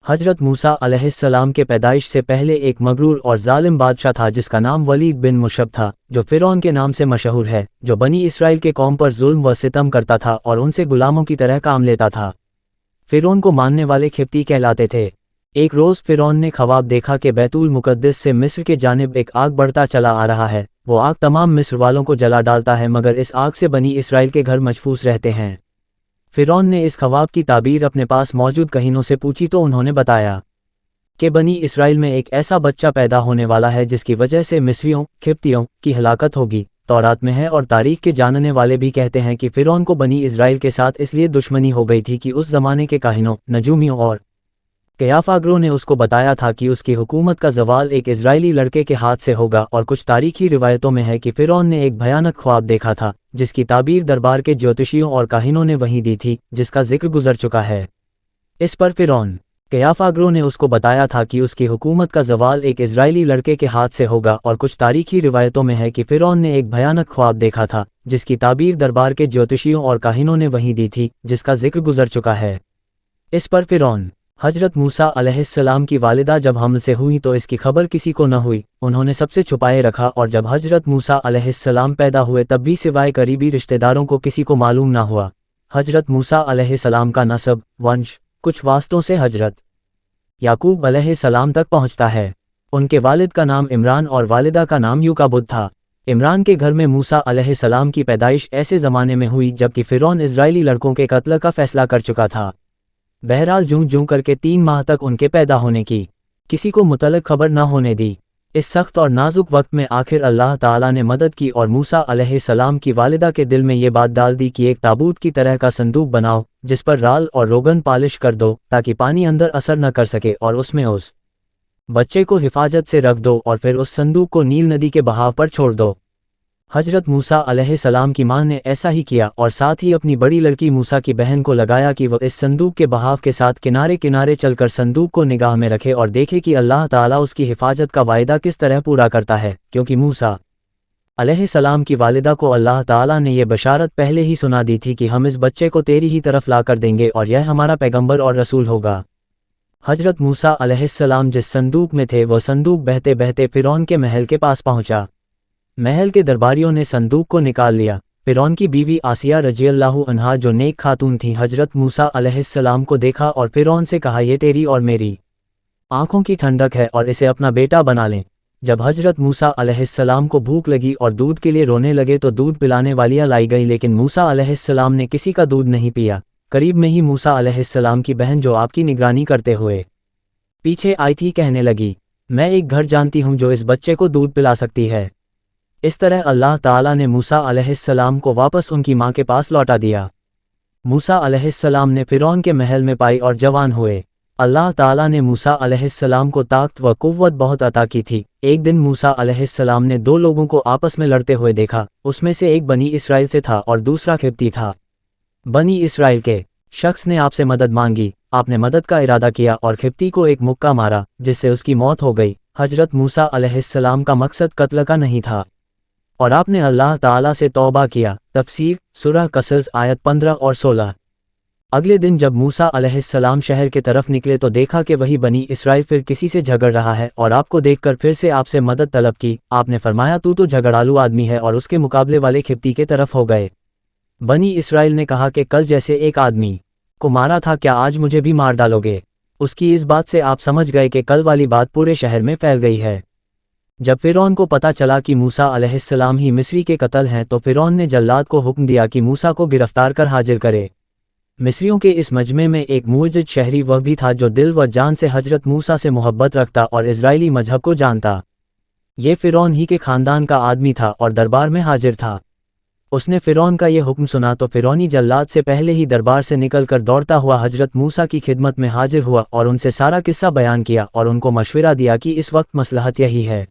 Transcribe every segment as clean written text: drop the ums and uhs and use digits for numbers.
हजरत मूसा अलैहिस्सलाम के पैदाइश से पहले एक मगरूर और जालिम बादशाह था जिसका नाम वलीद बिन मुशब था, जो फ़िरौन के नाम से मशहूर है, जो बनी इसराइल के कौम पर जुल्म व सितम करता था और उनसे गुलामों की तरह काम लेता था। फ़िरौन को मानने वाले खिप्ती कहलाते थे। एक रोज़ फ़िरौन ने ख्वाब देखा कि बैतुल मुक़द्दस से मिस्र के जानिब एक आग बढ़ता चला आ रहा है। वो आग तमाम मिस्र वालों को जला डालता है, मगर इस आग से बनी इसराइल के घर महफूज रहते हैं। फ़िरौन ने इस ख्वाब की ताबीर अपने पास मौजूद कहीनों से पूछी तो उन्होंने बताया कि बनी इसराइल में एक ऐसा बच्चा पैदा होने वाला है जिसकी वजह से मिस्रियों खिप्तियों की हलाकत होगी। तौरात में है और तारीख के जानने वाले भी कहते हैं कि फ़िरौन को बनी इसराइल के साथ इसलिए दुश्मनी हो गई थी कि उस ज़माने के काहिनों, नजूमियों और कयाफागरों ने उसको बताया था कि उसकी हुकूमत का ज़वाल एक इजरायली लड़के के हाथ से होगा। और कुछ तारीखी रिवायतों में है कि फ़िरौन ने एक भयानक ख्वाब देखा था जिसकी ताबीर दरबार के ज्योतिषियों और काहिनों ने वहीं दी थी, जिसका जिक्र गुजर चुका है। इस पर फ़िरौन कयाफागरों ने उसको बताया था कि उसकी हुकूमत का ज़वाल एक इजरायली लड़के के हाथ से होगा। और कुछ तारीखी रिवायतों में है कि फ़िरौन ने एक भयानक ख्वाब देखा था जिसकी ताबीर दरबार के ज्योतिषियों और काहिनों ने वहीं दी थी, जिसका जिक्र गुजर चुका है। इस पर फ़िरौन हजरत मूसा अलैहिस्सलाम की वालिदा जब हमल से हुई तो इसकी खबर किसी को न हुई, उन्होंने सबसे छुपाए रखा। और जब हजरत मूसा अलैहिस्सलाम पैदा हुए तब भी सिवाय करीबी रिश्तेदारों को किसी को मालूम ना हुआ। हजरत मूसा अलैहिस्सलाम का नसब वंश कुछ वास्तों से हजरत याकूब अलैहिस्सलाम तक पहुँचता है। उनके वालिद का नाम इमरान और वालिदा का नाम युकाबुद था। इमरान के घर में मूसा अलैहिस्सलाम की पैदाइश ऐसे ज़माने में हुई जबकि फ़िरौन इजरायली लड़कों के कत्ल का फैसला कर चुका था। बहरहाल जूं जूं करके 3 माह तक उनके पैदा होने की किसी को मुतलक खबर न होने दी। इस सख्त और नाजुक वक्त में आखिर अल्लाह ताला ने मदद की और मूसा अलैहिस्सलाम की वालिदा के दिल में ये बात डाल दी कि एक ताबूत की तरह का संदूक बनाओ जिस पर राल और रोगन पालिश कर दो ताकि पानी अंदर असर न कर सके, और उसमें उस बच्चे को हिफाजत से रख दो और फिर उस संदूक को नील नदी के बहाव पर छोड़ दो। हजरत मूसा अलैहिस्सलाम की मां ने ऐसा ही किया और साथ ही अपनी बड़ी लड़की मूसा की बहन को लगाया कि वह इस संदूक के बहाव के साथ किनारे किनारे चलकर संदूक को निगाह में रखे और देखे कि अल्लाह ताला उसकी हिफाजत का वायदा किस तरह पूरा करता है, क्योंकि मूसा अलैहिस्सलाम की वालिदा को अल्लाह ताला ने यह बशारत पहले ही सुना दी थी कि हम इस बच्चे को तेरी ही तरफ ला कर देंगे और यह हमारा पैगंबर और रसूल होगा। हजरत मूसा अलैहिस्सलाम जिस संदूक में थे वह संदूक बहते बहते फ़िरौन के महल के पास पहुंचा। महल के दरबारियों ने संदूक को निकाल लिया। फ़िरौन की बीवी आसिया रज़ियल्लाहु अन्हा जो नेक खातून थी, हजरत मूसा अलैहिस्सलाम को देखा और फ़िरौन से कहा, ये तेरी और मेरी आंखों की ठंडक है और इसे अपना बेटा बना लें। जब हजरत मूसा अलैहिस्सलाम को भूख लगी और दूध के लिए रोने लगे तो दूध पिलाने वालियाँ लाई गई, लेकिन मूसा अलैहिस्सलाम ने किसी का दूध नहीं पिया। करीब में ही मूसा अलैहिस्सलाम की बहन जो आपकी निगरानी करते हुए पीछे आई थी कहने लगी, मैं एक घर जानती हूँ जो इस बच्चे को दूध पिला सकती है। इस तरह अल्लाह ताला ने मूसा अलैहिस्सलाम को वापस उनकी मां के पास लौटा दिया। मूसा अलैहिस्सलाम ने फ़िरौन के महल में पाई और जवान हुए। अल्लाह ताला ने मूसा अलैहिस्सलाम को ताकत व कुव्वत बहुत अता की थी। एक दिन मूसा अलैहिस्सलाम ने 2 लोगों को आपस में लड़ते हुए देखा। उसमें से एक बनी इसराइल से था और दूसरा खिप्ती था। बनी इसराइल के शख्स ने आपसे मदद मांगी, आपने मदद का इरादा किया और खिप्ती को एक मुक्का मारा जिससे उसकी मौत हो गई। हजरत मूसा अलैहिस्सलाम का मकसद कत्ल का नहीं था और आपने अल्लाह ताला से तौबा किया। तफसीर सूरह कसस आयत 15 और 16। अगले दिन जब मूसा अलैहिस्सलाम शहर के तरफ निकले तो देखा कि वही बनी इसराइल फिर किसी से झगड़ रहा है और आपको देखकर फिर से आपसे मदद तलब की। आपने फरमाया, तू तो झगड़ालू आदमी है, और उसके मुकाबले वाले खिप्ती के तरफ हो गए। बनी इसराइल ने कहा कि कल जैसे एक आदमी को मारा था, क्या आज मुझे भी मार डालोगे? उसकी इस बात से आप समझ गए कि कल वाली बात पूरे शहर में फैल गई है। जब फ़िरौन को पता चला कि मूसा अलैहिस्सलाम ही मिस्री के कत्ल हैं तो फ़िरौन ने जल्लाद को हुक्म दिया कि मूसा को गिरफ्तार कर हाजिर करे। मिस्रियों के इस मजमे में एक मुअज्जिज शहरी वह भी था जो दिल व जान से हजरत मूसा से मोहब्बत रखता और इजराइली मजहब को जानता। ये फ़िरौन ही के ख़ानदान का आदमी था और दरबार में हाजिर था। उसने फ़िरौन का ये हुक्म सुना तो फ़िरौनी जल्लाद से पहले ही दरबार से निकलकर दौड़ता हुआ हजरत मूसा की खिदमत में हाजिर हुआ और उनसे सारा किस्सा बयान किया और उनको मशवरा दिया कि इस वक्त मसलहत यही है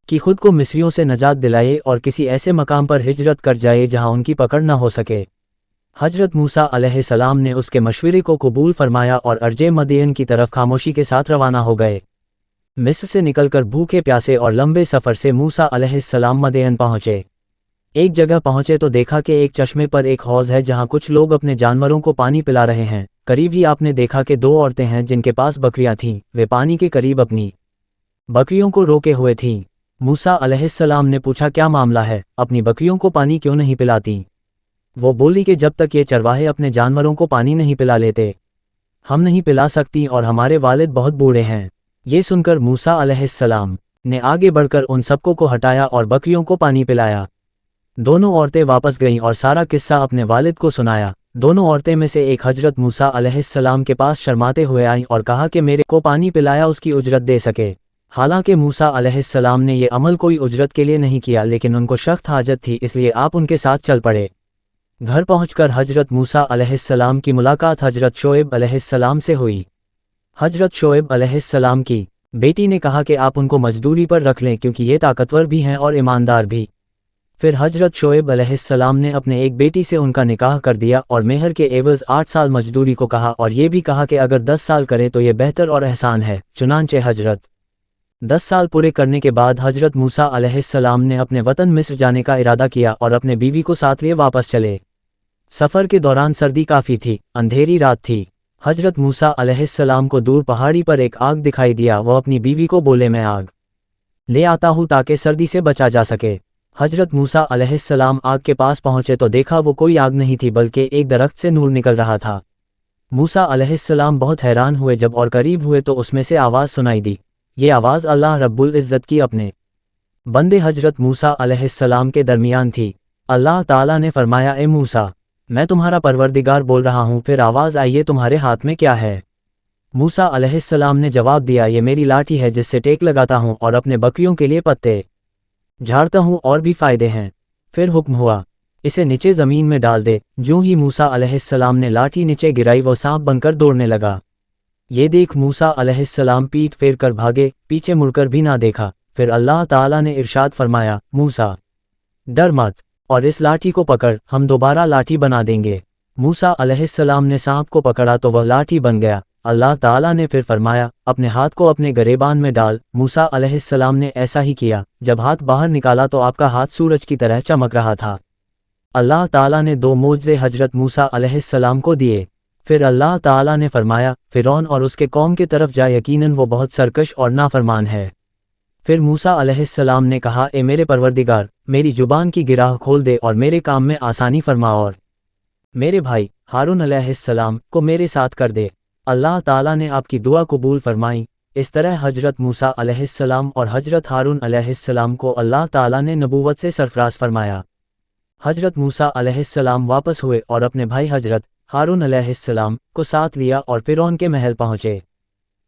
कि खुद को मिस्रियों से नजात दिलाए और किसी ऐसे मकाम पर हिजरत कर जाए जहां उनकी पकड़ न हो सके। हजरत मूसा अलैहिस्सलाम ने उसके मशवरे को कबूल फरमाया और अर्जे मदीन की तरफ खामोशी के साथ रवाना हो गए। मिस्र से निकलकर भूखे प्यासे और लंबे सफ़र से मूसा अलैहिस्सलाम मदीन पहुँचे। ایک جگہ پہنچے تو دیکھا کہ ایک چشمے پر ایک حوض ہے جہاں کچھ لوگ اپنے جانوروں کو پانی پلا رہے ہیں۔ قریب ہی آپ نے دیکھا کہ 2 عورتیں ہیں جن کے پاس بکریاں تھیں، وہ پانی کے قریب اپنی بکریوں کو روکے ہوئے تھیں۔ موسیٰ علیہ السلام نے پوچھا کیا معاملہ ہے، اپنی بکریوں کو پانی کیوں نہیں پلاتی؟ وہ بولی کہ جب تک یہ چرواہے اپنے جانوروں کو پانی نہیں پلا لیتے ہم نہیں پلا سکتی اور ہمارے والد بہت بوڑھے ہیں۔ یہ سن کر موسیٰ علیہ السلام نے آگے بڑھ کر ان سب کو ہٹایا اور بکریوں کو پانی پلایا۔ دونوں عورتیں واپس گئیں اور سارا قصہ اپنے والد کو سنایا۔ دونوں عورتیں میں سے ایک حضرت موسیٰ علیہ السلام کے پاس شرماتے ہوئے آئیں اور کہا کہ میرے کو پانی پلایا اس کی اجرت دے سکے۔ حالانکہ موسیٰ علیہ السلام نے یہ عمل کوئی اجرت کے لیے نہیں کیا، لیکن ان کو سخت حاجت تھی، اس لیے آپ ان کے ساتھ چل پڑے۔ گھر پہنچ کر حضرت موسیٰ علیہ السلام کی ملاقات حضرت شعیب علیہ السلام سے ہوئی۔ حضرت شعیب علیہ السلام کی بیٹی نے کہا کہ آپ ان کو مزدوری پر رکھ لیں کیونکہ یہ طاقتور بھی ہیں اور ایماندار بھی۔ پھر حضرت شعیب علیہ السلام نے اپنے ایک بیٹی سے ان کا نکاح کر دیا اور مہر کے عوض 8 سال مزدوری کو کہا، اور یہ بھی کہا کہ اگر 10 سال کرے تو یہ بہتر اور احسان ہے۔ چنانچہ حضرت 10 سال پورے کرنے کے بعد حضرت موسیٰ علیہ السلام نے اپنے وطن مصر جانے کا ارادہ کیا اور اپنے بیوی کو ساتھ لیے واپس چلے۔ سفر کے دوران سردی کافی تھی، اندھیری رات تھی۔ حضرت موسیٰ علیہ السلام کو دور پہاڑی پر ایک آگ دکھائی دیا۔ وہ اپنی بیوی کو بولے میں آگ لے آتا ہوں تاکہ سردی سے بچا جا سکے۔ حضرت موسیٰ علیہ السلام آگ کے پاس پہنچے تو دیکھا وہ کوئی آگ نہیں تھی بلکہ ایک درخت سے نور نکل رہا تھا۔ موسیٰ علیہ السلام بہت حیران ہوئے، جب اور قریب ہوئے تو اس میں سے آواز سنائی دی۔ یہ آواز اللہ رب العزت کی اپنے بندے حضرت موسیٰ علیہ السلام کے درمیان تھی۔ اللہ تعالیٰ نے فرمایا اے موسیٰ میں تمہارا پروردگار بول رہا ہوں۔ پھر آواز آئی یہ تمہارے ہاتھ میں کیا ہے؟ موسیٰ علیہ السلام نے جواب دیا یہ میری لاٹھی ہے جس سے ٹیک لگاتا ہوں اور اپنے بکریوں کے لیے پتے جھاڑتا ہوں اور بھی فائدے ہیں۔ پھر حکم ہوا اسے نیچے زمین میں ڈال دے۔ جوں ہی موسیٰ علیہ السلام نے لاٹھی نیچے گرائی وہ سانپ بن کر دوڑنے لگا۔ یہ دیکھ موسیٰ علیہ السلام پیٹ پھیر کر بھاگے، پیچھے مڑ کر بھی نہ دیکھا۔ پھر اللہ تعالیٰ نے ارشاد فرمایا موسیٰ ڈر مت اور اس لاٹھی کو پکڑ، ہم دوبارہ لاٹھی بنا دیں گے۔ موسیٰ علیہ السلام نے سانپ کو پکڑا تو وہ لاٹھی بن گیا۔ اللہ تعالیٰ نے پھر فرمایا اپنے ہاتھ کو اپنے گریبان میں ڈال۔ موسیٰ علیہ السلام نے ایسا ہی کیا۔ جب ہاتھ باہر نکالا تو آپ کا ہاتھ سورج کی طرح چمک رہا تھا۔ اللہ تعالیٰ نے 2 معجزے حضرت موسیٰ علیہ السلام کو دیے۔ پھر اللہ تعالیٰ نے فرمایا فرعون اور اس کے قوم کی طرف جا، یقیناً وہ بہت سرکش اور نافرمان ہے۔ پھر موسیٰ علیہ السلام نے کہا اے میرے پروردگار میری زبان کی گرہ کھول دے اور میرے کام میں آسانی فرما اور میرے بھائی ہارون علیہ السلام کو میرے ساتھ کر دے۔ اللہ تعالیٰ نے آپ کی دعا قبول فرمائی۔ اس طرح حضرت موسیٰ علیہ السلام اور حضرت ہارون علیہ السلام کو اللہ تعالیٰ نے نبوت سے سرفراز فرمایا۔ حضرت موسیٰ علیہ السلام واپس ہوئے اور اپنے بھائی حضرت ہارون علیہ السلام کو ساتھ لیا اور فرعون کے محل پہنچے۔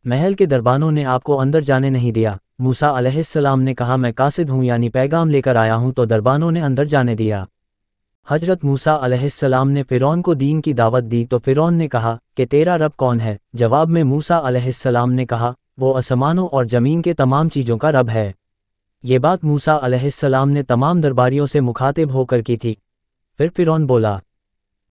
محل کے دربانوں نے آپ کو اندر جانے نہیں دیا۔ موسیٰ علیہ السلام نے کہا میں قاصد ہوں یعنی پیغام لے کر آیا ہوں، تو دربانوں نے اندر جانے دیا۔ حضرت موسیٰ علیہ السلام نے فرعون کو دین کی دعوت دی تو فرعون نے کہا کہ تیرا رب کون ہے؟ جواب میں موسیٰ علیہ السلام نے کہا وہ آسمانوں اور زمین کے تمام چیزوں کا رب ہے۔ یہ بات موسیٰ علیہ السلام نے تمام درباریوں سے مخاطب ہو کر کی تھی۔ پھر فرعون بولا۔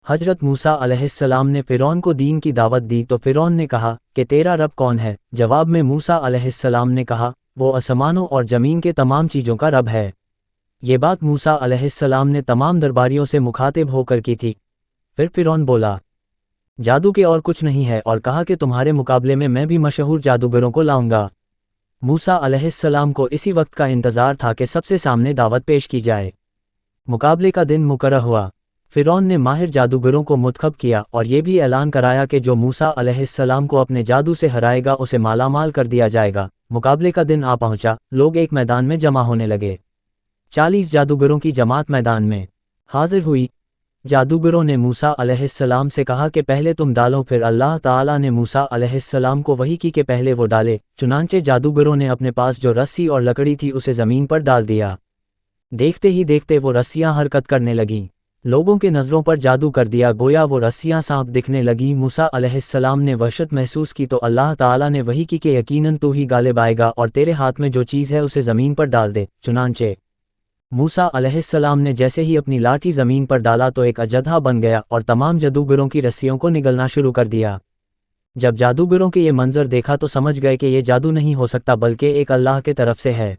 حضرت موسیٰ علیہ السلام نے فرعون کو دین کی دعوت دی تو فرعون نے کہا کہ تیرا رب کون ہے؟ جواب میں موسیٰ علیہ السلام نے کہا وہ آسمانوں اور زمین کے تمام چیزوں کا رب ہے۔ یہ بات موسیٰ علیہ السلام نے تمام درباریوں سے مخاطب ہو کر کی تھی۔ پھر فرعون بولا جادو کے اور کچھ نہیں ہے، اور کہا کہ تمہارے مقابلے میں بھی مشہور جادوگروں کو لاؤں گا۔ موسیٰ علیہ السلام کو اسی وقت کا انتظار تھا کہ سب سے سامنے دعوت پیش کی جائے۔ مقابلے کا دن مقرر ہوا۔ فرعون نے ماہر جادوگروں کو منتخب کیا اور یہ بھی اعلان کرایا کہ جو موسیٰ علیہ السلام کو اپنے جادو سے ہرائے گا اسے مالا مال کر دیا جائے گا۔ مقابلے کا دن آ پہنچا، لوگ ایک میدان میں جمع ہونے لگے۔ 40 جادوگروں کی جماعت میدان میں حاضر ہوئی۔ جادوگروں نے موسیٰ علیہ السلام سے کہا کہ پہلے تم ڈالو۔ پھر اللہ تعالیٰ نے موسیٰ علیہ السلام کو وحی کی کہ پہلے وہ ڈالے۔ چنانچہ جادوگروں نے اپنے پاس جو رسی اور لکڑی تھی اسے زمین پر ڈال دیا۔ دیکھتے ہی دیکھتے وہ رسیاں حرکت کرنے لگیں۔ لوگوں کے نظروں پر جادو کر دیا، گویا وہ رسیاں سانپ دکھنے لگیں۔ موسیٰ علیہ السلام نے وحشت محسوس کی تو اللہ تعالیٰ نے وحی کی کہ یقیناً تو ہی غالب آئے گا اور تیرے ہاتھ میں جو چیز ہے اسے زمین پر ڈال دے۔ چنانچہ موسیٰ علیہ السلام نے جیسے ہی اپنی لاٹھی زمین پر ڈالا تو ایک اژدھا بن گیا اور تمام جادوگروں کی رسیوں کو نگلنا شروع کر دیا۔ جب جادوگروں کے یہ منظر دیکھا تو سمجھ گئے کہ یہ جادو نہیں ہو سکتا بلکہ ایک اللہ کے طرف سے ہے۔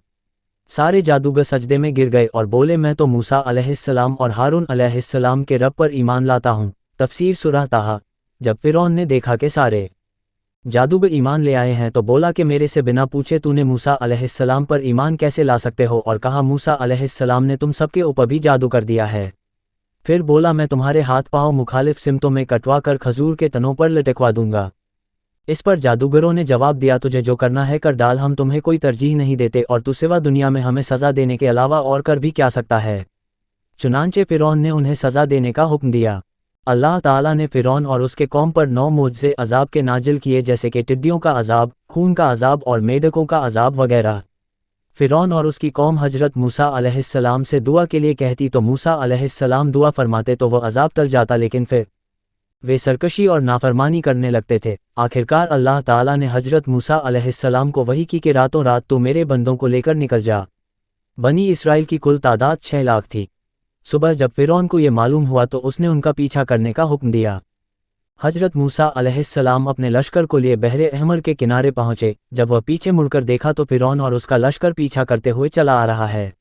सारे जादूगर सजदे में गिर गए और बोले, मैं तो मूसा अलैहिस्सलाम और हारून अलैहिस्सलाम के रब पर ईमान लाता हूँ। तफसीर सूरह ताहा। जब फिरौन ने देखा कि सारे जादूगर ईमान ले आए हैं तो बोला कि मेरे से बिना पूछे तूने मूसा अलैहिस्सलाम पर ईमान कैसे ला सकते हो, और कहा मूसा अलैहिस्सलाम ने तुम सबके ऊपर भी जादू कर दिया है। फिर बोला, मैं तुम्हारे हाथ पांव मुखालिफ सिमतों में कटवा कर खजूर के तनों पर लटकवा दूंगा। इस पर जादूगरों ने जवाब दिया, तुझे जो करना है कर डाल, हम तुम्हें कोई तरजीह नहीं देते और तू सिवा दुनिया में हमें सज़ा देने के अलावा और कर भी क्या सकता है। चुनांचे फिरौन ने उन्हें सज़ा देने का हुक्म दिया। अल्लाह ताला ने फिरौन और उसके कौम पर 9 मुअज्ज़े अजाब के नाजिल किए, जैसे कि टिड्डियों का अजाब, खून का अजाब और मेढकों का अजाब वगैरह। फिरौन और उसकी कौम हजरत मूसा अलैहिस्सलाम से दुआ के लिए कहती तो मूसा अलैहिस्सलाम दुआ फरमाते तो वह अजाब टल जाता, लेकिन फिर वे सरकशी और नाफरमानी करने लगते थे। आखिरकार अल्लाह ताला ने हजरत मूसा अलैहिस्सलाम को वही की कि रातों रात तू मेरे बंदों को लेकर निकल जा। बनी इसराइल की कुल तादाद 6 लाख थी। सुबह जब फिरौन को ये मालूम हुआ तो उसने उनका पीछा करने का हुक्म दिया। हजरत मूसा अलैहिस्सलाम अपने लश्कर को लिए बहरे अहमर के किनारे पहुंचे। जब वह पीछे मुड़कर देखा तो फिरौन और उसका लश्कर पीछा करते हुए चला आ रहा है।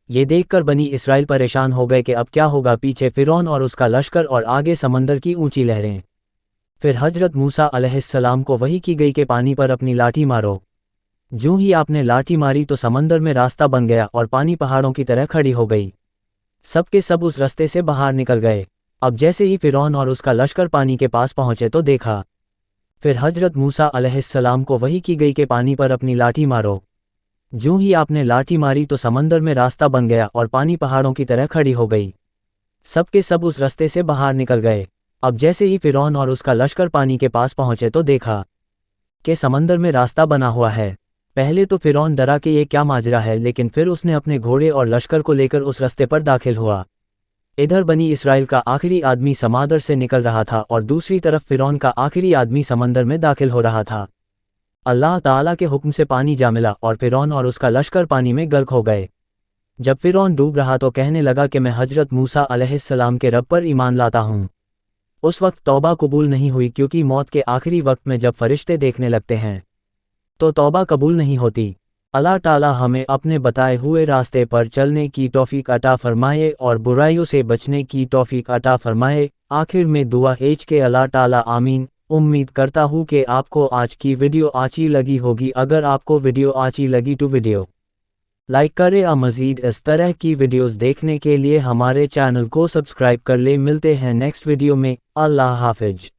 ये देखकर बनी इसराइल परेशान हो गए कि अब क्या होगा। पीछे फिरौन और उसका लश्कर और आगे समंदर की ऊंची लहरें। फिर हजरत मूसा अलैहिस्सलाम को वही की गई कि पानी पर अपनी लाठी मारो। जूं ही आपने लाठी मारी तो समंदर में रास्ता बन गया और पानी पहाड़ों की तरह खड़ी हो गई। सब के सब उस रास्ते से बाहर निकल गए। अब जैसे ही फिरौन और उसका लश्कर पानी के पास पहुंचे तो देखा। फिर हजरत मूसा अलैहिस्सलाम को वही की गई कि पानी पर अपनी लाठी मारो। जूं ही आपने लाठी मारी तो समंदर में रास्ता बन गया और पानी पहाड़ों की तरह खड़ी हो गई। सब के सब उस रास्ते से बाहर निकल गए। अब जैसे ही फिरौन और उसका लश्कर पानी के पास पहुंचे तो देखा कि समंदर में रास्ता बना हुआ है। पहले तो फिरौन डरा कि ये क्या माजरा है, लेकिन फिर उसने अपने घोड़े और लश्कर को लेकर उस रास्ते पर दाखिल हुआ। इधर बनी इसराइल का आखिरी आदमी समंदर से निकल रहा था और दूसरी तरफ फिरौन का आखिरी आदमी समंदर में दाखिल हो रहा था। अल्लाह ताला के हुक्म से पानी जा मिला और फिरौन और उसका लश्कर पानी में गर्क हो गए। जब फिरौन डूब रहा तो कहने लगा कि मैं हजरत मूसा अलैहिस्सलाम के रब पर ईमान लाता हूँ। उस वक्त तौबा कबूल नहीं हुई, क्योंकि मौत के आखिरी वक्त में जब फरिश्ते देखने लगते हैं तो तौबा कबूल नहीं होती। अल्लाह ताला हमें अपने बताए हुए रास्ते पर चलने की तौफीक अता फरमाए और बुराइयों से बचने की तौफीक अता फरमाए। आखिर में दुआ एज के अल्लाह ताला आमीन। उम्मीद करता हूँ कि आपको आज की वीडियो अच्छी लगी होगी। अगर आपको वीडियो अच्छी लगी तो वीडियो लाइक करें और मज़ीद इस तरह की वीडियोस देखने के लिए हमारे चैनल को सब्सक्राइब कर ले। मिलते हैं नेक्स्ट वीडियो में। अल्लाह हाफिज।